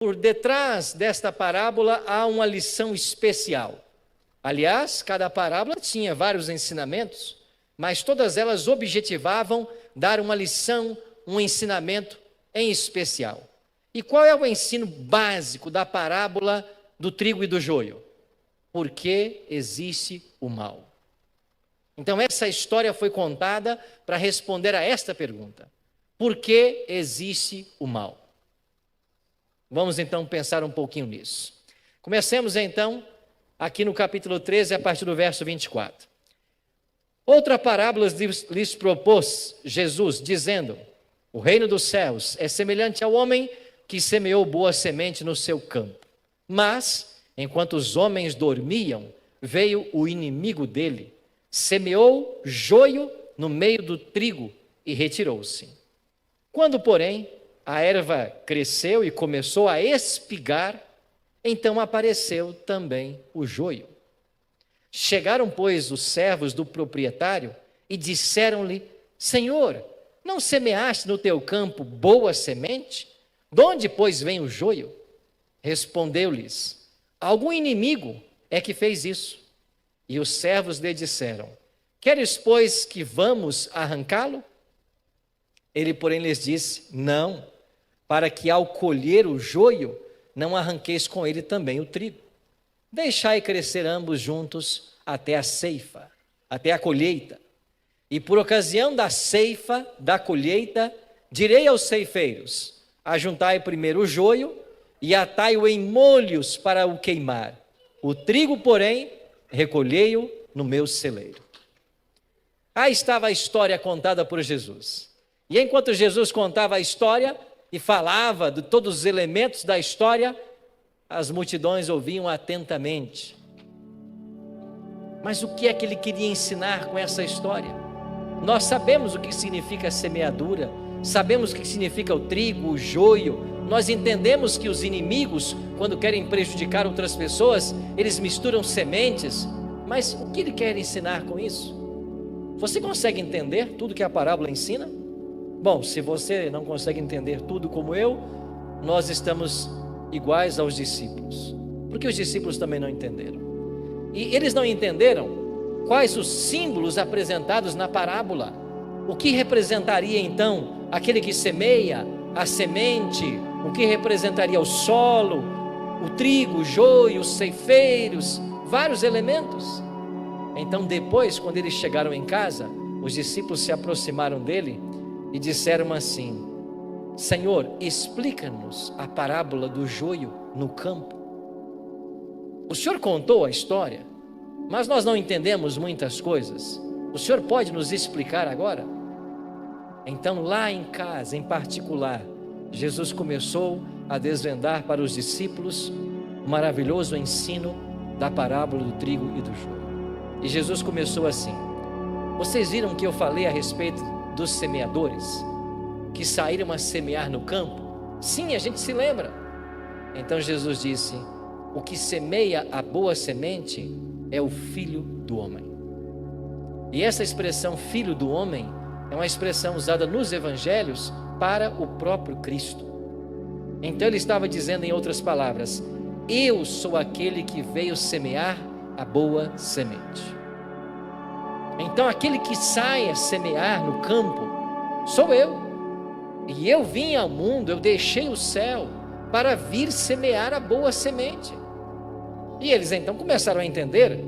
Por detrás desta parábola há uma lição especial. Aliás, cada parábola tinha vários ensinamentos, mas todas elas objetivavam dar uma lição, um ensinamento em especial. E qual é o ensino básico da parábola do trigo e do joio? Porque existe o mal. Então essa história foi contada para responder a esta pergunta: por que existe o mal? Vamos então pensar um pouquinho nisso. Comecemos então aqui no capítulo 13, a partir do verso 24. Outra parábola lhes propôs Jesus, dizendo: o reino dos céus é semelhante ao homem que semeou boa semente no seu campo. Mas, enquanto os homens dormiam, veio o inimigo dele, semeou joio no meio do trigo e retirou-se. Quando, porém, a erva cresceu e começou a espigar, então apareceu também o joio. Chegaram, pois, os servos do proprietário e disseram-lhe: Senhor, não semeaste no teu campo boa semente? De onde, pois, vem o joio? Respondeu-lhes: algum inimigo é que fez isso. E os servos lhe disseram: queres, pois, que vamos arrancá-lo? Ele, porém, lhes disse: não, para que ao colher o joio, não arranqueis com ele também o trigo. Deixai crescer ambos juntos até a ceifa, até a colheita. E por ocasião da ceifa, da colheita, direi aos ceifeiros: ajuntai primeiro o joio e atai-o em molhos para o queimar. O trigo, porém, recolhei-o no meu celeiro. Aí estava a história contada por Jesus. E enquanto Jesus contava a história e falava de todos os elementos da história, as multidões ouviam atentamente. Mas o que é que ele queria ensinar com essa história? Nós sabemos o que significa semeadura, sabemos o que significa o trigo, o joio. Nós entendemos que os inimigos, quando querem prejudicar outras pessoas, eles misturam sementes. Mas o que ele quer ensinar com isso? Você consegue entender tudo que a parábola ensina? Bom, se você não consegue entender tudo como eu, nós estamos iguais aos discípulos, porque os discípulos também não entenderam. E eles não entenderam quais os símbolos apresentados na parábola. O que representaria então aquele que semeia, a semente, o que representaria o solo, o trigo, o joio, os ceifeiros, vários elementos. Então depois, quando eles chegaram em casa, os discípulos se aproximaram dele e disseram assim: Senhor, explica-nos a parábola do joio no campo. O Senhor contou a história, mas nós não entendemos muitas coisas. O Senhor pode nos explicar agora? Então, lá em casa, em particular, Jesus começou a desvendar para os discípulos o maravilhoso ensino da parábola do trigo e do joio. E Jesus começou assim: vocês viram que eu falei a respeito dos semeadores que saíram a semear no campo? Sim, a gente se lembra. Então Jesus disse: o que semeia a boa semente é o Filho do Homem. E essa expressão Filho do Homem é uma expressão usada nos evangelhos para o próprio Cristo. Então ele estava dizendo, em outras palavras: eu sou aquele que veio semear a boa semente. Então aquele que sai a semear no campo sou eu. E eu vim ao mundo, eu deixei o céu para vir semear a boa semente. E eles então começaram a entender.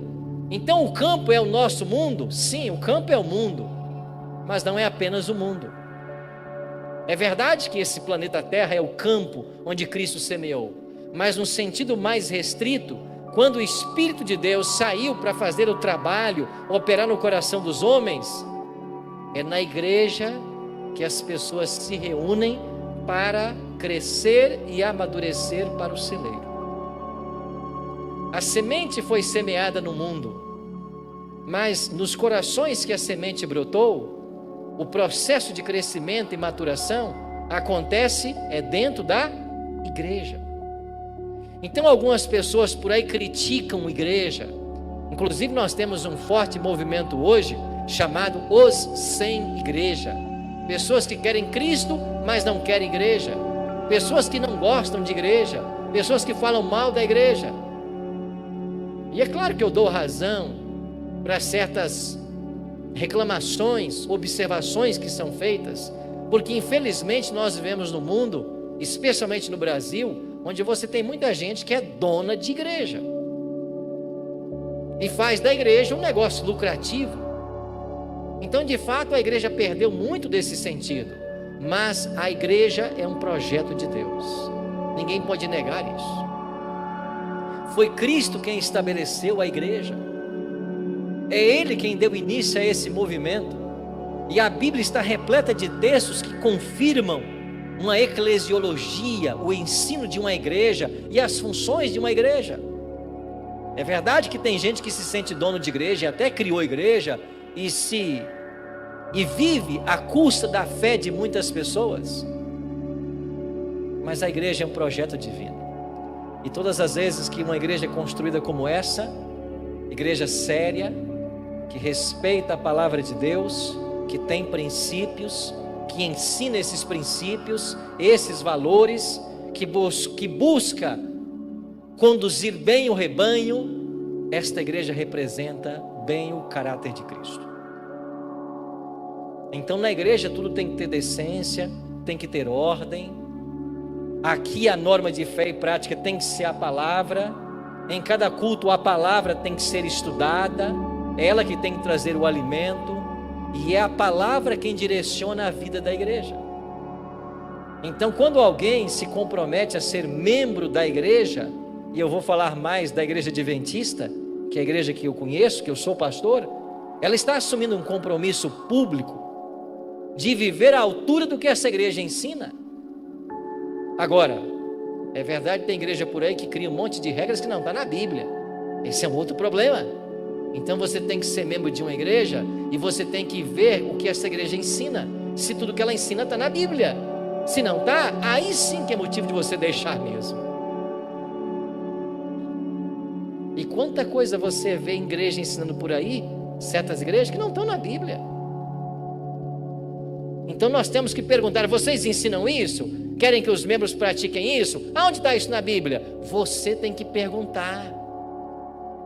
Então o campo é o nosso mundo? Sim, o campo é o mundo, mas não é apenas o mundo. É verdade que esse planeta Terra é o campo onde Cristo semeou, mas no sentido mais restrito, quando o Espírito de Deus saiu para fazer o trabalho, operar no coração dos homens, é na igreja que as pessoas se reúnem para crescer e amadurecer para o celeiro. A semente foi semeada no mundo, mas nos corações que a semente brotou, o processo de crescimento e maturação acontece dentro da igreja. Então algumas pessoas por aí criticam a igreja. Inclusive nós temos um forte movimento hoje chamado os sem igreja. Pessoas que querem Cristo, mas não querem igreja. pessoas que não gostam de igreja, pessoas que falam mal da igreja. E é claro que eu dou razão para certas reclamações, observações que são feitas, porque infelizmente nós vivemos no mundo, especialmente no Brasil, onde você tem muita gente que é dona de igreja e faz da igreja um negócio lucrativo. Então, de fato, a igreja perdeu muito desse sentido, mas a igreja é um projeto de Deus, ninguém pode negar isso. Foi Cristo quem estabeleceu a igreja, é Ele quem deu início a esse movimento, e a Bíblia está repleta de textos que confirmam uma eclesiologia, o ensino de uma igreja e as funções de uma igreja. É verdade que tem gente que se sente dono de igreja e até criou igreja e vive à custa da fé de muitas pessoas, mas a igreja é um projeto divino, e todas as vezes que uma igreja é construída como essa, igreja séria, que respeita a palavra de Deus, que tem princípios, que ensina esses princípios, esses valores, que busca conduzir bem o rebanho, esta igreja representa bem o caráter de Cristo. Então na igreja tudo tem que ter decência, tem que ter ordem. Aqui a norma de fé e prática tem que ser a palavra. Em cada culto a palavra tem que ser estudada, é ela que tem que trazer o alimento, e é a palavra quem direciona a vida da igreja. Então quando alguém se compromete a ser membro da igreja, e eu vou falar mais da igreja adventista, que é a igreja que eu conheço, que eu sou pastor, ela está assumindo um compromisso público de viver à altura do que essa igreja ensina. Agora, é verdade que tem igreja por aí que cria um monte de regras que não está na Bíblia. Esse é um outro problema. Então você tem que ser membro de uma igreja e você tem que ver o que essa igreja ensina, se tudo que ela ensina está na Bíblia. Se não está, aí sim que é motivo de você deixar mesmo. E quanta coisa você vê em igreja ensinando por aí, certas igrejas que não estão na Bíblia. Então nós temos que perguntar: vocês ensinam isso? Querem que os membros pratiquem isso? Aonde está isso na Bíblia? Você tem que perguntar.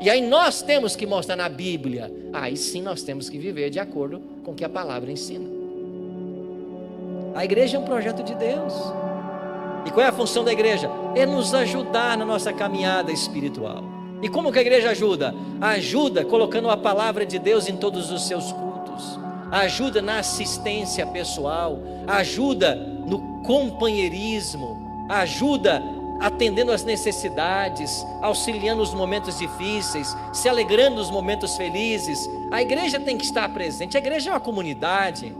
E aí nós temos que mostrar na Bíblia. Aí sim nós temos que viver de acordo com o que a palavra ensina. A igreja é um projeto de Deus. E qual é a função da igreja? É nos ajudar na nossa caminhada espiritual. E como que a igreja ajuda? Ajuda colocando a palavra de Deus em todos os seus cultos, ajuda na assistência pessoal, ajuda no companheirismo, ajuda atendendo às necessidades, auxiliando nos momentos difíceis, se alegrando nos momentos felizes. A igreja tem que estar presente. A igreja é uma comunidade,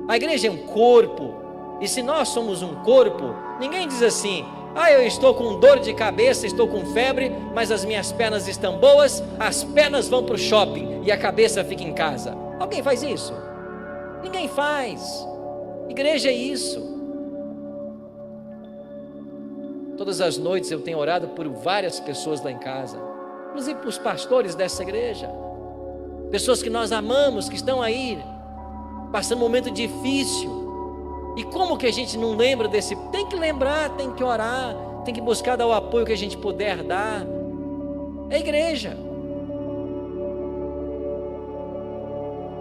a igreja é um corpo, e se nós somos um corpo, ninguém diz assim: eu estou com dor de cabeça, estou com febre, mas as minhas pernas estão boas, as pernas vão para o shopping e a cabeça fica em casa. Alguém faz isso? Ninguém faz. Igreja é isso. Todas as noites eu tenho orado por várias pessoas lá em casa, inclusive para os pastores dessa igreja, pessoas que nós amamos, que estão aí passando um momento difícil. E como que a gente não lembra desse? Tem que lembrar, tem que orar, tem que buscar dar o apoio que a gente puder dar. É igreja.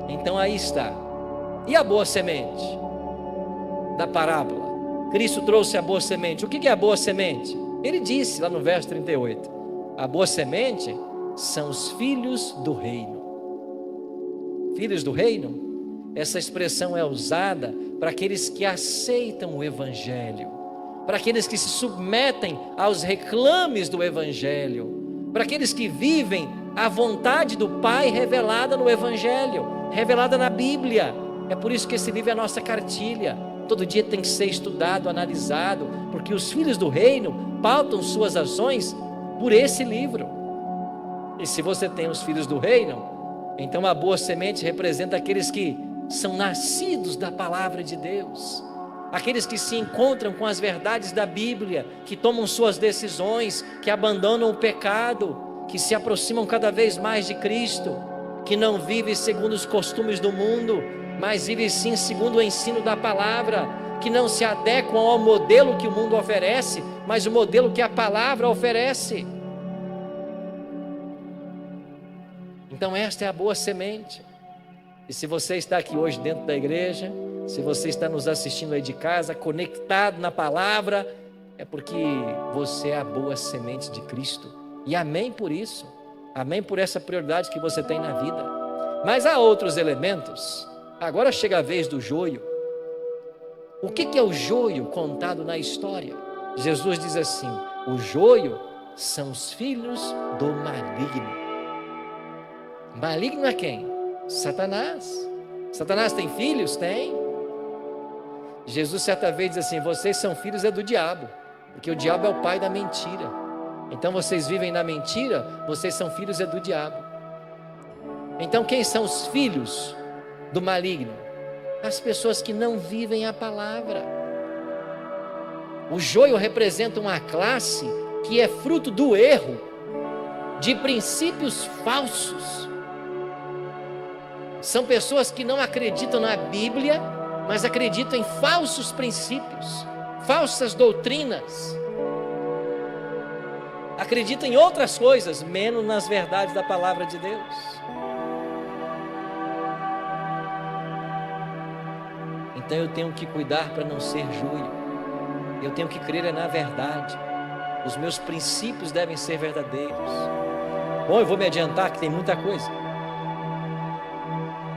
Então aí está. E a boa semente da parábola? Cristo trouxe a boa semente. O que é a boa semente? Ele disse lá no verso 38: a boa semente são os filhos do reino. Filhos do reino? Essa expressão é usada para aqueles que aceitam o Evangelho, para aqueles que se submetem aos reclames do Evangelho, para aqueles que vivem a vontade do Pai revelada no Evangelho, revelada na Bíblia. É por isso que esse livro é a nossa cartilha. Todo dia tem que ser estudado, analisado, porque os filhos do reino pautam suas ações por esse livro. E se você tem os filhos do reino, então a boa semente representa aqueles que são nascidos da palavra de Deus, aqueles que se encontram com as verdades da Bíblia, que tomam suas decisões, que abandonam o pecado, que se aproximam cada vez mais de Cristo, que não vivem segundo os costumes do mundo, mas vivem sim segundo o ensino da palavra, que não se adequam ao modelo que o mundo oferece, mas o modelo que a palavra oferece. Então esta é a boa semente. E se você está aqui hoje dentro da igreja, se você está nos assistindo aí de casa, conectado na palavra, é porque você é a boa semente de Cristo. E amém por isso. Amém por essa prioridade que você tem na vida. Mas há outros elementos. Agora chega a vez do joio. O que é o joio contado na história? Jesus diz assim: o joio são os filhos do maligno. Maligno é quem? Satanás. Satanás tem filhos? Tem. Jesus certa vez diz assim: vocês são filhos do diabo, porque o diabo é o pai da mentira. Então vocês vivem na mentira, vocês são filhos do diabo. Então quem são os filhos do maligno? As pessoas que não vivem a palavra. O joio representa uma classe que é fruto do erro, de princípios falsos. São pessoas que não acreditam na Bíblia, mas acreditam em falsos princípios, falsas doutrinas. Acreditam em outras coisas, menos nas verdades da palavra de Deus. Então eu tenho que cuidar para não ser joio. Eu tenho que crer na verdade. Os meus princípios devem ser verdadeiros. Bom, eu vou me adiantar que tem muita coisa.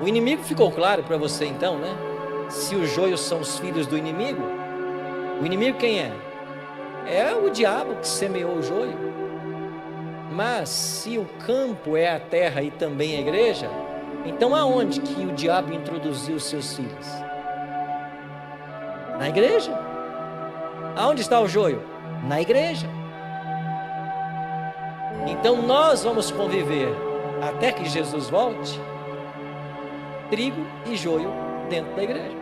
O inimigo ficou claro para você então, né? Se os joios são os filhos do inimigo, o inimigo quem é? É o diabo que semeou o joio. Mas se o campo é a terra e também a igreja, então aonde que o diabo introduziu os seus filhos? Na igreja. Aonde está o joio? Na igreja. Então nós vamos conviver até que Jesus volte, trigo e joio dentro da igreja.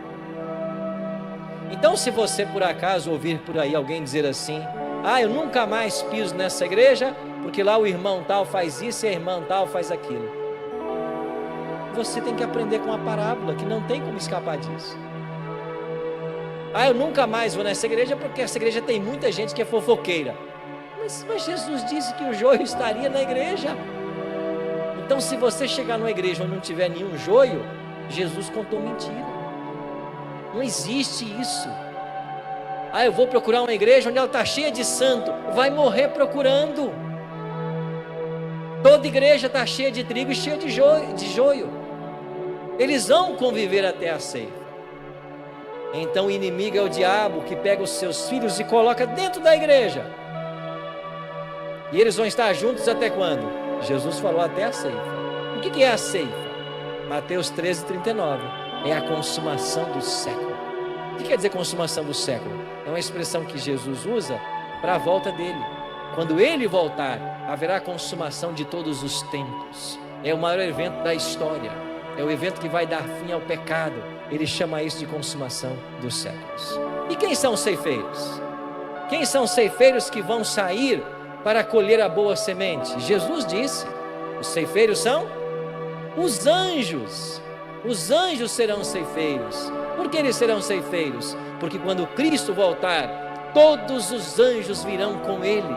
Então se você por acaso ouvir por aí alguém dizer assim: eu nunca mais piso nessa igreja, porque lá o irmão tal faz isso e a irmã tal faz aquilo. Você tem que aprender com a parábola, que não tem como escapar disso. Eu nunca mais vou nessa igreja, porque essa igreja tem muita gente que é fofoqueira. Mas Jesus disse que o joio estaria na igreja. Então se você chegar numa igreja onde não tiver nenhum joio, Jesus contou mentira. Não existe isso. Eu vou procurar uma igreja onde ela está cheia de santo. Vai morrer procurando. Toda igreja está cheia de trigo e cheia de joio. Eles vão conviver até a ceifa. Então o inimigo é o diabo que pega os seus filhos e coloca dentro da igreja. E eles vão estar juntos até quando? Jesus falou até a ceifa. O que é a ceifa? Mateus 13:39. É a consumação do século. O que quer dizer consumação do século? É uma expressão que Jesus usa para a volta dele. Quando ele voltar, haverá consumação de todos os tempos. É o maior evento da história. É o evento que vai dar fim ao pecado. Ele chama isso de consumação dos séculos. E quem são os ceifeiros? Quem são os ceifeiros que vão sair para colher a boa semente? Jesus disse: os ceifeiros são os anjos. Os anjos serão ceifeiros. Por que eles serão ceifeiros? Porque quando Cristo voltar, todos os anjos virão com ele.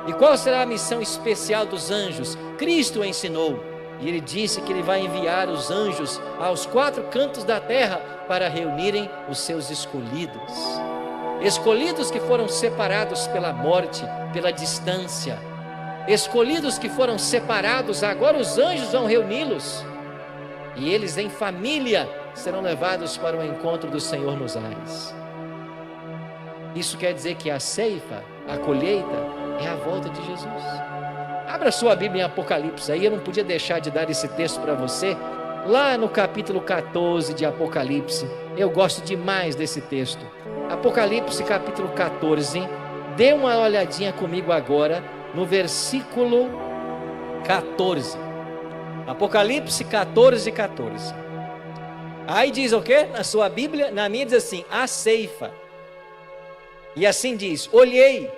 E qual será a missão especial dos anjos? Cristo ensinou. E ele disse que ele vai enviar os anjos aos 4 cantos da terra para reunirem os seus escolhidos. Escolhidos que foram separados pela morte, pela distância. Escolhidos que foram separados, agora os anjos vão reuni-los. E eles em família serão levados para o encontro do Senhor nos ares. Isso quer dizer que a ceifa, a colheita, é a volta de Jesus. Abra sua Bíblia em Apocalipse, aí eu não podia deixar de dar esse texto para você, lá no capítulo 14 de Apocalipse. Eu gosto demais desse texto. Apocalipse capítulo 14, dê uma olhadinha comigo agora no versículo 14. Apocalipse 14, 14. Aí diz o quê? Na sua Bíblia, na minha diz assim: a ceifa. E assim diz: olhei,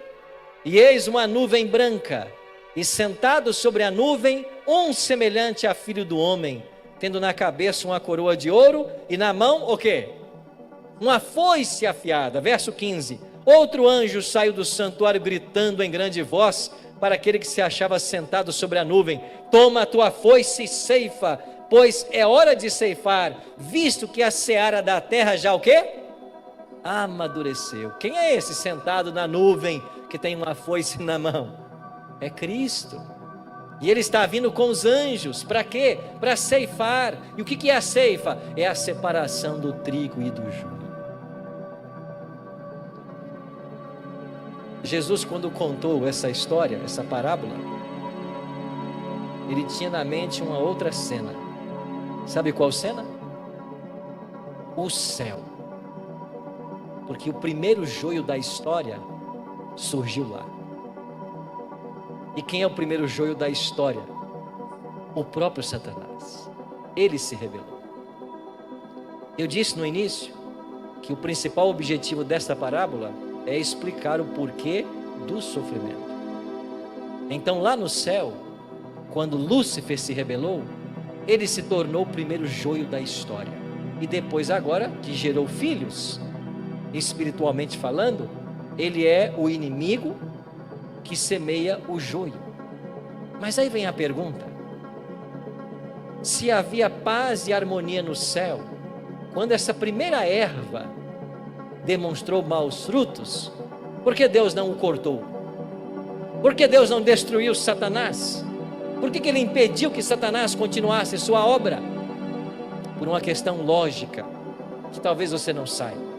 e eis uma nuvem branca, e sentado sobre a nuvem, um semelhante a filho do homem, tendo na cabeça uma coroa de ouro, e na mão o quê? uma foice afiada. Verso 15: outro anjo saiu do santuário gritando em grande voz para aquele que se achava sentado sobre a nuvem: toma a tua foice e ceifa, pois é hora de ceifar, visto que a seara da terra já o quê? Amadureceu. Quem é esse sentado na nuvem que tem uma foice na mão? É Cristo. E ele está vindo com os anjos, para quê? Para ceifar. E o que é a ceifa? É a separação do trigo e do joio. Jesus, quando contou essa história, essa parábola, ele tinha na mente uma outra cena. Sabe qual cena? O céu. Porque o primeiro joio da história surgiu lá. E quem é o primeiro joio da história? O próprio Satanás. Ele se rebelou. Eu disse no início que o principal objetivo desta parábola é explicar o porquê do sofrimento. Então lá no céu, quando Lúcifer se rebelou, ele se tornou o primeiro joio da história. E depois, agora que gerou filhos, espiritualmente falando, ele é o inimigo que semeia o joio. Mas aí vem a pergunta: se havia paz e harmonia no céu, quando essa primeira erva demonstrou maus frutos, por que Deus não o cortou? Por que Deus não destruiu Satanás? Por que ele impediu que Satanás continuasse sua obra? Por uma questão lógica, que talvez você não saiba.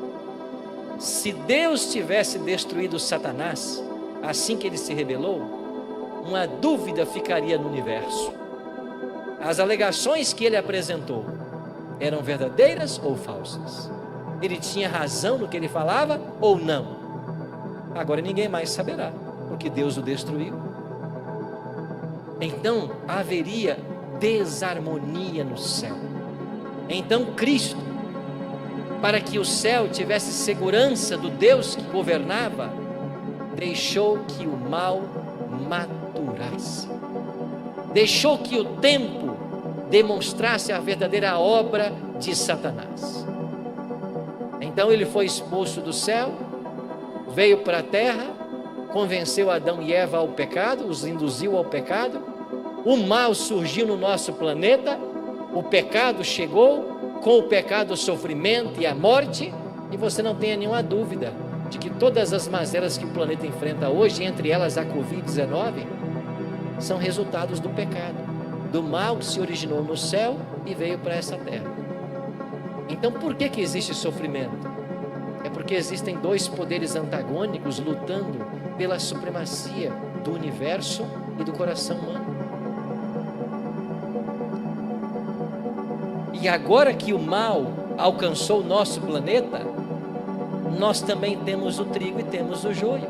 Se Deus tivesse destruído Satanás, assim que ele se rebelou, uma dúvida ficaria no universo: as alegações que ele apresentou eram verdadeiras ou falsas? Ele tinha razão no que ele falava ou não? Agora ninguém mais saberá, porque Deus o destruiu. Então haveria desarmonia no céu. Então Cristo, para que o céu tivesse segurança do Deus que governava, deixou que o mal maturasse, deixou que o tempo demonstrasse a verdadeira obra de Satanás. Então ele foi expulso do céu, veio para a terra, convenceu Adão e Eva ao pecado, os induziu ao pecado. O mal surgiu no nosso planeta, o pecado chegou, com o pecado o sofrimento e a morte. E você não tenha nenhuma dúvida de que todas as mazelas que o planeta enfrenta hoje, entre elas a Covid-19, são resultados do pecado, do mal que se originou no céu e veio para essa terra. Então por que existe sofrimento? É porque existem dois poderes antagônicos lutando pela supremacia do universo e do coração humano. E agora que o mal alcançou o nosso planeta, nós também temos o trigo e temos o joio.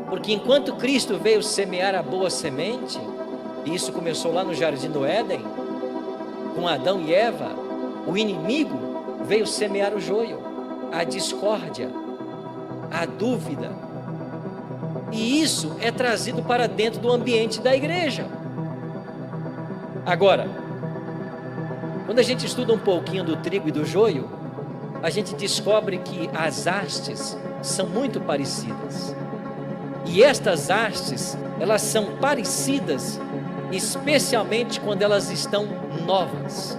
Porque enquanto Cristo veio semear a boa semente, e isso começou lá no Jardim do Éden, com Adão e Eva, o inimigo veio semear o joio, a discórdia, a dúvida. E isso é trazido para dentro do ambiente da igreja. Agora, quando a gente estuda um pouquinho do trigo e do joio, a gente descobre que as hastes são muito parecidas. E estas hastes, elas são parecidas, especialmente quando elas estão novas.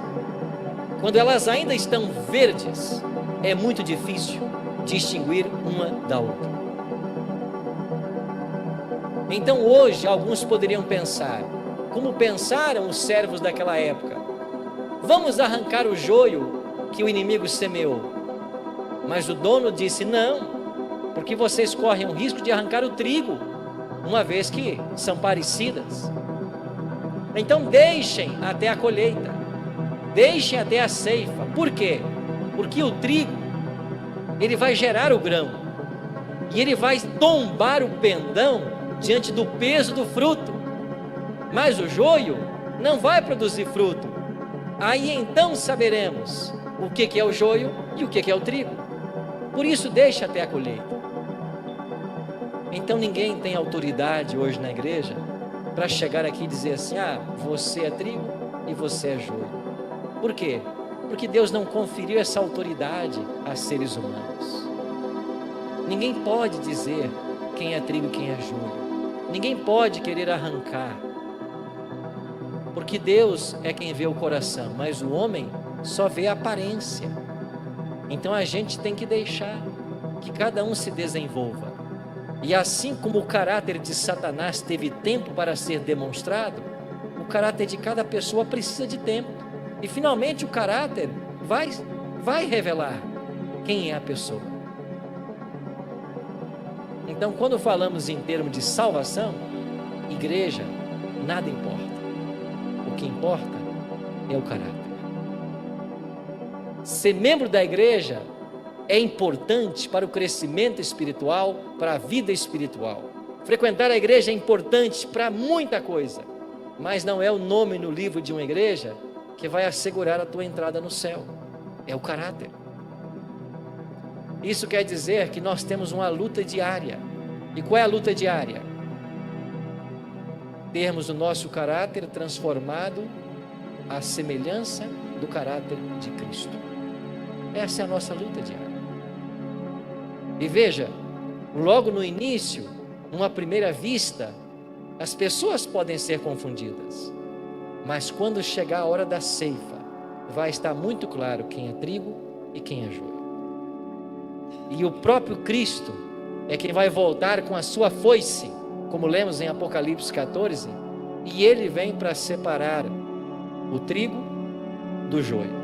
Quando elas ainda estão verdes, é muito difícil distinguir uma da outra. Então hoje alguns poderiam pensar, como pensaram os servos daquela época: vamos arrancar o joio que o inimigo semeou. Mas o dono disse: não, porque vocês correm o risco de arrancar o trigo, uma vez que são parecidas. Então deixem até a colheita, deixem até a ceifa. Por quê? Porque o trigo, ele vai gerar o grão, e ele vai tombar o pendão diante do peso do fruto. Mas o joio não vai produzir fruto. Aí então saberemos o que é o joio e o que é o trigo. Por isso deixa até a colheita. Então ninguém tem autoridade hoje na igreja para chegar aqui e dizer assim: ah, você é trigo e você é joio. Por quê? Porque Deus não conferiu essa autoridade a seres humanos. Ninguém pode dizer quem é trigo e quem é joio. Ninguém pode querer arrancar. Porque Deus é quem vê o coração, mas o homem só vê a aparência. Então a gente tem que deixar que cada um se desenvolva. E assim como o caráter de Satanás teve tempo para ser demonstrado, o caráter de cada pessoa precisa de tempo. E finalmente o caráter vai revelar quem é a pessoa. Então, quando falamos em termos de salvação, igreja, nada importa. O que importa é o caráter. Ser membro da igreja é importante para o crescimento espiritual, para a vida espiritual. Frequentar a igreja é importante para muita coisa, mas não é o nome no livro de uma igreja que vai assegurar a tua entrada no céu. É o caráter. Isso quer dizer que nós temos uma luta diária. E qual é a luta diária? Termos o nosso caráter transformado à semelhança do caráter de Cristo. Essa é a nossa luta diária. E veja, logo no início, numa primeira vista, as pessoas podem ser confundidas. Mas quando chegar a hora da ceifa, vai estar muito claro quem é trigo e quem é joio. E o próprio Cristo é quem vai voltar com a sua foice, como lemos em Apocalipse 14, e ele vem para separar o trigo do joio.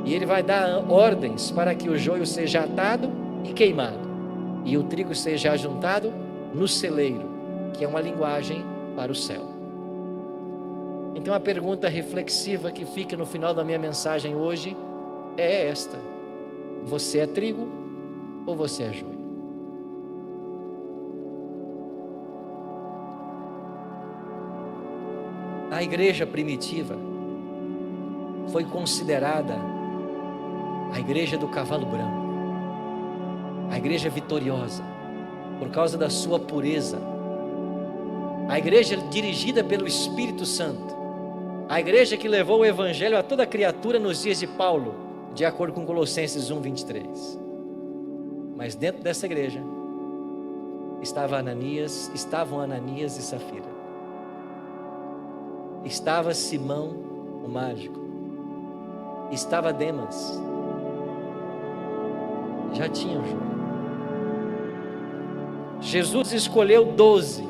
E ele vai dar ordens para que o joio seja atado e queimado, e o trigo seja ajuntado no celeiro, que é uma linguagem para o céu. Então a pergunta reflexiva que fica no final da minha mensagem hoje é esta: você é trigo ou você é joio? A igreja primitiva foi considerada a igreja do cavalo branco, a igreja vitoriosa, por causa da sua pureza, a igreja dirigida pelo Espírito Santo, a igreja que levou o evangelho a toda criatura nos dias de Paulo, de acordo com Colossenses 1:23. Mas dentro dessa igreja estavam Ananias e Safira. Estava Simão, o mágico. Estava Demas. Já tinha o joio. Jesus escolheu 12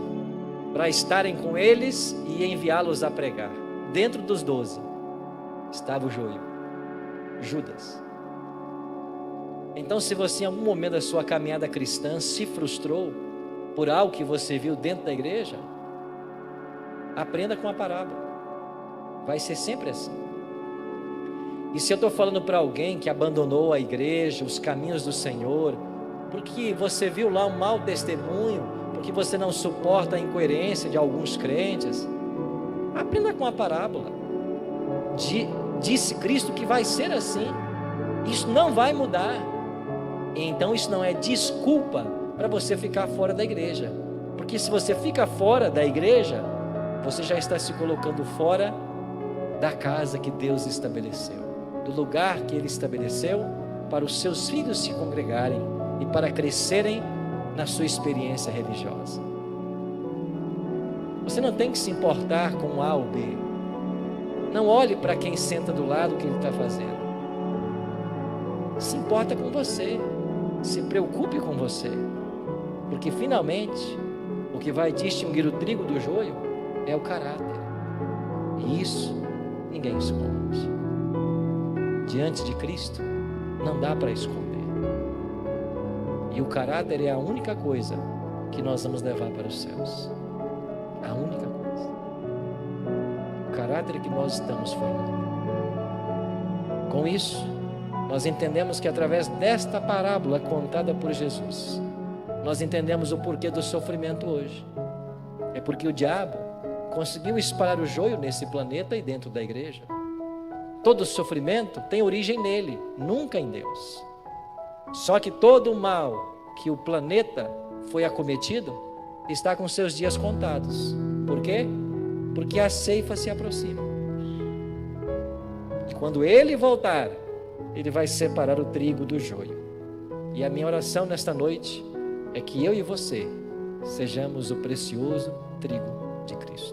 para estarem com eles e enviá-los a pregar. Dentro dos 12 estava o joio, Judas. Então, se você em algum momento da sua caminhada cristã se frustrou por algo que você viu dentro da igreja, aprenda com a parábola. Vai ser sempre assim. E se eu estou falando para alguém que abandonou a igreja, os caminhos do Senhor, porque você viu lá um mau testemunho, porque você não suporta a incoerência de alguns crentes, aprenda com a parábola. Disse Cristo que vai ser assim. Isso não vai mudar. Então isso não é desculpa para você ficar fora da igreja. Porque se você fica fora da igreja, você já está se colocando fora da casa que Deus estabeleceu, do lugar que Ele estabeleceu para os seus filhos se congregarem e para crescerem na sua experiência religiosa. Você não tem que se importar com A ou B. Não olhe para quem senta do lado que ele está fazendo. Se importa com você. Se preocupe com você. Porque finalmente, o que vai distinguir o trigo do joio é o caráter. E isso ninguém esconde. Diante de Cristo, não dá para esconder. E o caráter é a única coisa que nós vamos levar para os céus. A única coisa. O caráter que nós estamos formando. Com isso, nós entendemos que através desta parábola contada por Jesus, nós entendemos o porquê do sofrimento hoje. É porque o diabo conseguiu espalhar o joio nesse planeta e dentro da igreja. Todo sofrimento tem origem nele, nunca em Deus. Só que todo o mal que o planeta foi acometido está com seus dias contados. Por quê? Porque a ceifa se aproxima. E quando Ele voltar, Ele vai separar o trigo do joio. E a minha oração nesta noite é que eu e você sejamos o precioso trigo